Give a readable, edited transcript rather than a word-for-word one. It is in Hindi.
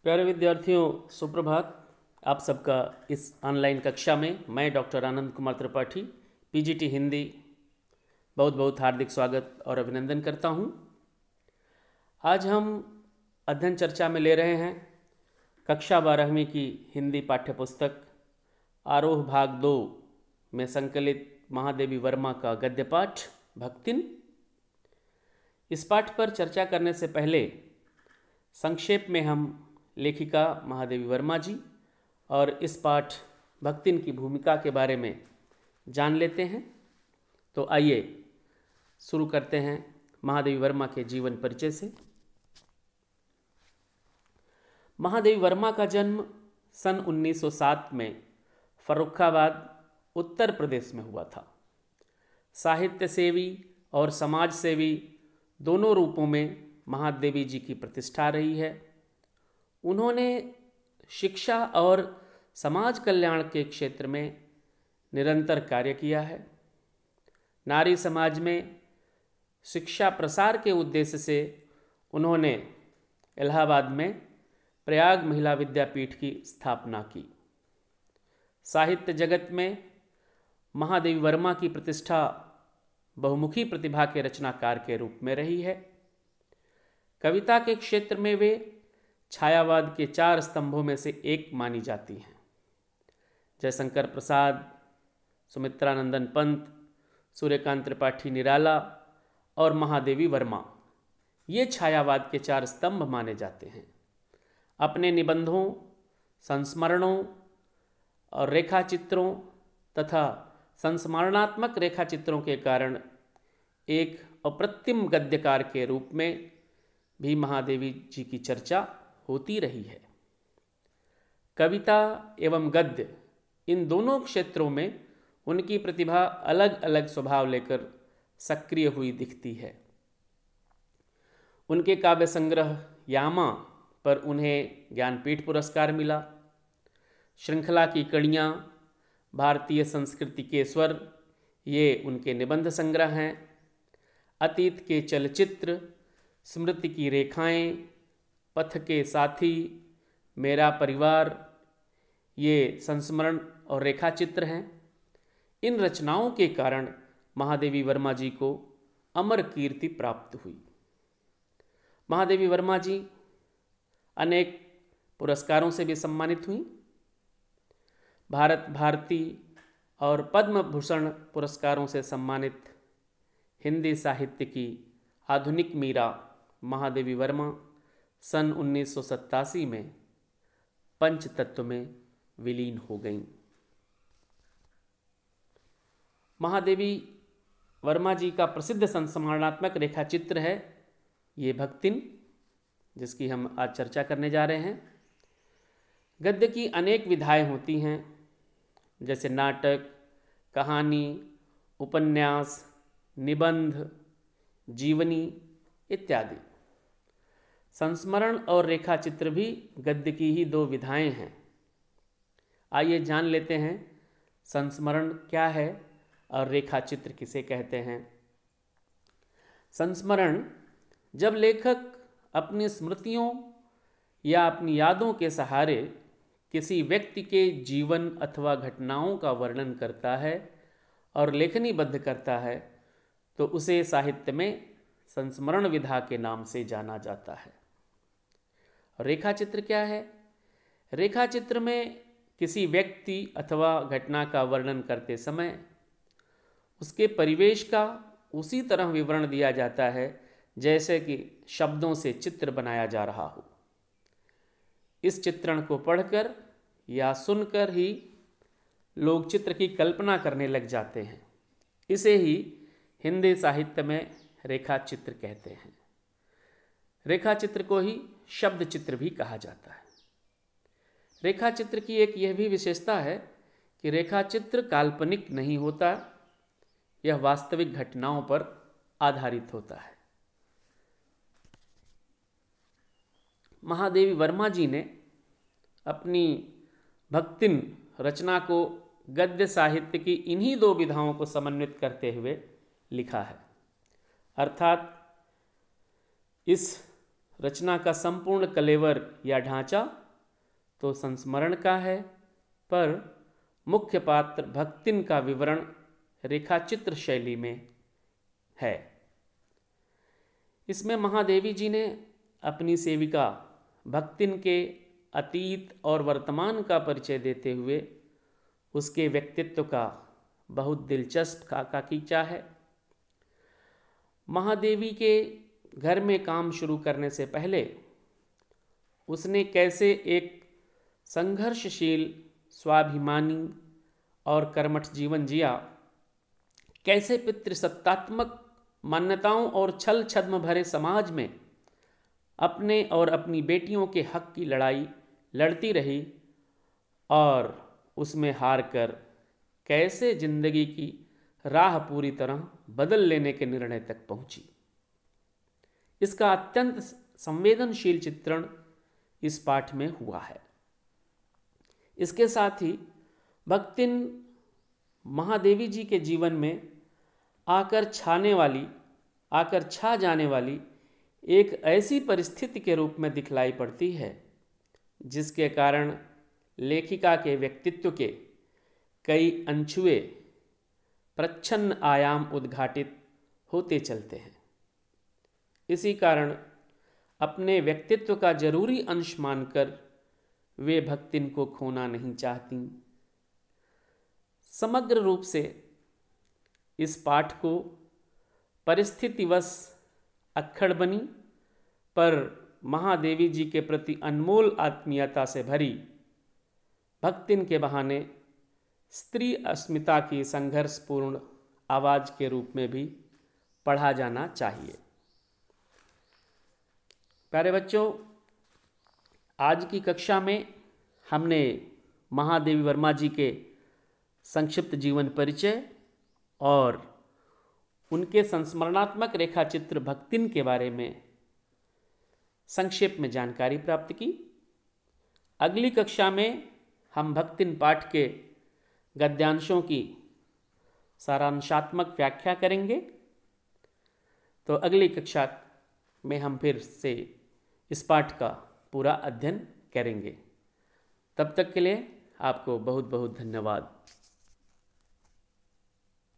प्यारे विद्यार्थियों, सुप्रभात। आप सबका इस ऑनलाइन कक्षा में मैं डॉक्टर आनंद कुमार त्रिपाठी पीजीटी हिंदी बहुत बहुत हार्दिक स्वागत और अभिनंदन करता हूं। आज हम अध्ययन चर्चा में ले रहे हैं कक्षा 12वीं की हिंदी पाठ्यपुस्तक आरोह भाग 2 में संकलित महादेवी वर्मा का गद्य पाठ भक्तिन। इस पाठ पर चर्चा करने से पहले संक्षेप में हम लेखिका महादेवी वर्मा जी और इस पाठ भक्तिन की भूमिका के बारे में जान लेते हैं। तो आइए शुरू करते हैं महादेवी वर्मा के जीवन परिचय से। महादेवी वर्मा का जन्म सन 1907 में फर्रुखाबाद उत्तर प्रदेश में हुआ था। साहित्य सेवी और समाज सेवी दोनों रूपों में महादेवी जी की प्रतिष्ठा रही है। उन्होंने शिक्षा और समाज कल्याण के क्षेत्र में निरंतर कार्य किया है। नारी समाज में शिक्षा प्रसार के उद्देश्य से उन्होंने इलाहाबाद में प्रयाग महिला विद्यापीठ की स्थापना की। साहित्य जगत में महादेवी वर्मा की प्रतिष्ठा बहुमुखी प्रतिभा के रचनाकार के रूप में रही है। कविता के क्षेत्र में वे छायावाद के 4 स्तंभों में से एक मानी जाती हैं। जयशंकर प्रसाद, सुमित्रानंदन पंत, सूर्यकांत त्रिपाठी निराला और महादेवी वर्मा ये छायावाद के 4 स्तंभ माने जाते हैं। अपने निबंधों, संस्मरणों और रेखाचित्रों तथा संस्मरणात्मक रेखाचित्रों के कारण एक अप्रतिम गद्यकार के रूप में भी महादेवी जी की चर्चा होती रही है। कविता एवं गद्य इन दोनों क्षेत्रों में उनकी प्रतिभा अलग अलग स्वभाव लेकर सक्रिय हुई दिखती है। उनके काव्य संग्रह यामा पर उन्हें ज्ञानपीठ पुरस्कार मिला। श्रृंखला की कड़ियाँ, भारतीय संस्कृति के स्वर ये उनके निबंध संग्रह हैं। अतीत के चलचित्र, स्मृति की रेखाएं, पथ के साथी, मेरा परिवार ये संस्मरण और रेखाचित्र हैं। इन रचनाओं के कारण महादेवी वर्मा जी को अमर कीर्ति प्राप्त हुई। महादेवी वर्मा जी अनेक पुरस्कारों से भी सम्मानित हुई। भारत भारती और पद्म भूषण पुरस्कारों से सम्मानित हिंदी साहित्य की आधुनिक मीरा महादेवी वर्मा सन 1987 में पंचतत्व में विलीन हो गईं। महादेवी वर्मा जी का प्रसिद्ध संस्मरणात्मक रेखाचित्र है ये भक्तिन, जिसकी हम आज चर्चा करने जा रहे हैं। गद्य की अनेक विधाएं होती हैं, जैसे नाटक, कहानी, उपन्यास, निबंध, जीवनी इत्यादि। संस्मरण और रेखाचित्र भी गद्य की ही 2 विधाएं हैं। आइए जान लेते हैं संस्मरण क्या है और रेखाचित्र किसे कहते हैं। संस्मरण जब लेखक अपनी स्मृतियों या अपनी यादों के सहारे किसी व्यक्ति के जीवन अथवा घटनाओं का वर्णन करता है और लेखनीबद्ध करता है तो उसे साहित्य में संस्मरण विधा के नाम से जाना जाता है। रेखाचित्र क्या है? रेखाचित्र में किसी व्यक्ति अथवा घटना का वर्णन करते समय उसके परिवेश का उसी तरह विवरण दिया जाता है जैसे कि शब्दों से चित्र बनाया जा रहा हो। इस चित्रण को पढ़कर या सुनकर ही लोग चित्र की कल्पना करने लग जाते हैं। इसे ही हिंदी साहित्य में रेखाचित्र कहते हैं। रेखाचित्र को ही शब्द चित्र भी कहा जाता है। रेखाचित्र की एक यह भी विशेषता है कि रेखाचित्र काल्पनिक नहीं होता, यह वास्तविक घटनाओं पर आधारित होता है। महादेवी वर्मा जी ने अपनी भक्तिन रचना को गद्य साहित्य की इन्हीं 2 विधाओं को समन्वित करते हुए लिखा है। अर्थात इस रचना का संपूर्ण कलेवर या ढांचा तो संस्मरण का है, पर मुख्य पात्र भक्तिन का विवरण रेखाचित्र शैली में है। इसमें महादेवी जी ने अपनी सेविका भक्तिन के अतीत और वर्तमान का परिचय देते हुए उसके व्यक्तित्व का बहुत दिलचस्प खाका खींचा है। महादेवी के घर में काम शुरू करने से पहले उसने कैसे एक संघर्षशील, स्वाभिमानी और कर्मठ जीवन जिया, कैसे पितृसत्तात्मक मान्यताओं और छल छद्म भरे समाज में अपने और अपनी बेटियों के हक की लड़ाई लड़ती रही और उसमें हार कर कैसे जिंदगी की राह पूरी तरह बदल लेने के निर्णय तक पहुंची। इसका अत्यंत संवेदनशील चित्रण इस पाठ में हुआ है। इसके साथ ही भक्तिन महादेवी जी के जीवन में आकर छा जाने वाली एक ऐसी परिस्थिति के रूप में दिखलाई पड़ती है जिसके कारण लेखिका के व्यक्तित्व के कई अनछुए प्रच्छन्न आयाम उद्घाटित होते चलते हैं। इसी कारण अपने व्यक्तित्व का जरूरी अंश मानकर वे भक्तिन को खोना नहीं चाहती। समग्र रूप से इस पाठ को परिस्थितिवश अक्खड़ बनी पर महादेवी जी के प्रति अनमोल आत्मीयता से भरी भक्तिन के बहाने स्त्री अस्मिता की संघर्षपूर्ण आवाज के रूप में भी पढ़ा जाना चाहिए। प्यारे बच्चों, आज की कक्षा में हमने महादेवी वर्मा जी के संक्षिप्त जीवन परिचय और उनके संस्मरणात्मक रेखाचित्र भक्तिन के बारे में संक्षेप में जानकारी प्राप्त की। अगली कक्षा में हम भक्तिन पाठ के गद्यांशों की सारांशात्मक व्याख्या करेंगे। तो अगली कक्षा में हम फिर से इस पाठ का पूरा अध्ययन करेंगे। तब तक के लिए आपको बहुत बहुत धन्यवाद।